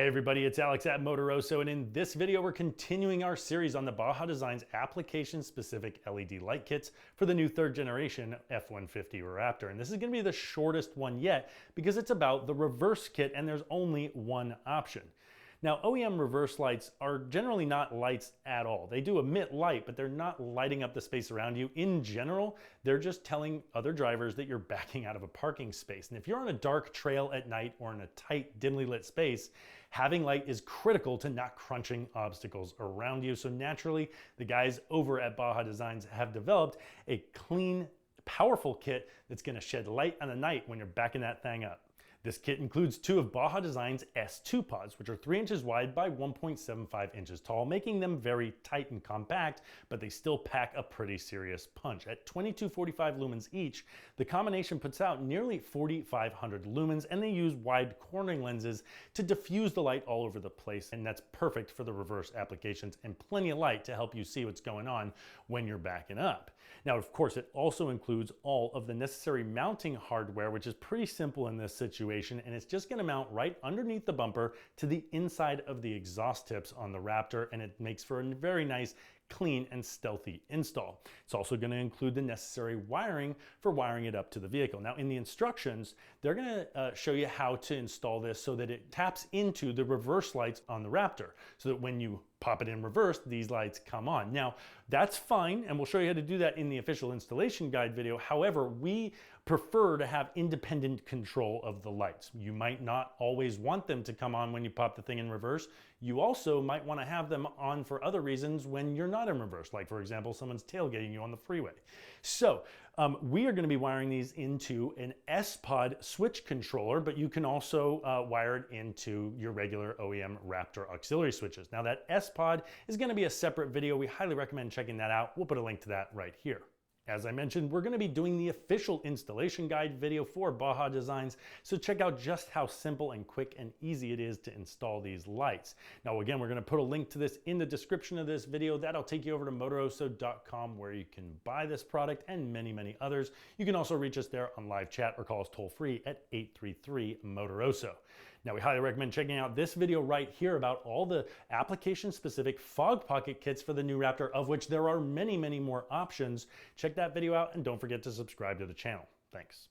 Hey everybody, it's Alex at Motoroso, and in this video we're continuing our series on the Baja Designs application-specific LED light kits for the new third generation F-150 Raptor. And this is going to be the shortest one yet because it's about the reverse kit and there's only one option. Now, OEM reverse lights are generally not lights at all. They do emit light, but they're not lighting up the space around you. In general, they're just telling other drivers that you're backing out of a parking space. And if you're on a dark trail at night or in a tight, dimly lit space, having light is critical to not crunching obstacles around you. So naturally, the guys over at Baja Designs have developed a clean, powerful kit that's gonna shed light on the night when you're backing that thing up. This kit includes two of Baja Designs sPODs, which are 3 inches wide by 1.75 inches tall, making them very tight and compact, but they still pack a pretty serious punch. At 2245 lumens each, the combination puts out nearly 4,500 lumens, and they use wide cornering lenses to diffuse the light all over the place, and that's perfect for the reverse applications and plenty of light to help you see what's going on when you're backing up. Now, of course, it also includes all of the necessary mounting hardware, which is pretty simple in this situation. And it's just going to mount right underneath the bumper to the inside of the exhaust tips on the Raptor, and it makes for a very nice, clean and stealthy install. It's also going to include the necessary wiring for wiring it up to the vehicle. Now, in the instructions, they're going to show you how to install this so that it taps into the reverse lights on the Raptor, so that when you pop it in reverse, these lights come on. Now, that's fine, and we'll show you how to do that in the official installation guide video. However, we prefer to have independent control of the lights. You might not always want them to come on when you pop the thing in reverse. You also might want to have them on for other reasons when you're not in reverse, like for example, someone's tailgating you on the freeway. So we are going to be wiring these into an sPOD switch controller, but you can also wire it into your regular OEM Raptor auxiliary switches. Now, that sPOD is going to be a separate video. We highly recommend checking that out. We'll put a link to that right here. As I mentioned, we're going to be doing the official installation guide video for Baja Designs, so check out just how simple and quick and easy it is to install these lights. Now, again, we're going to put a link to this in the description of this video. That'll take you over to motoroso.com, where you can buy this product and many, many others. You can also reach us there on live chat or call us toll-free at 833-MOTOROSO. Now, we highly recommend checking out this video right here about all the application-specific fog pocket kits for the new Raptor, of which there are many, many more options. Check that video out, and don't forget to subscribe to the channel. Thanks.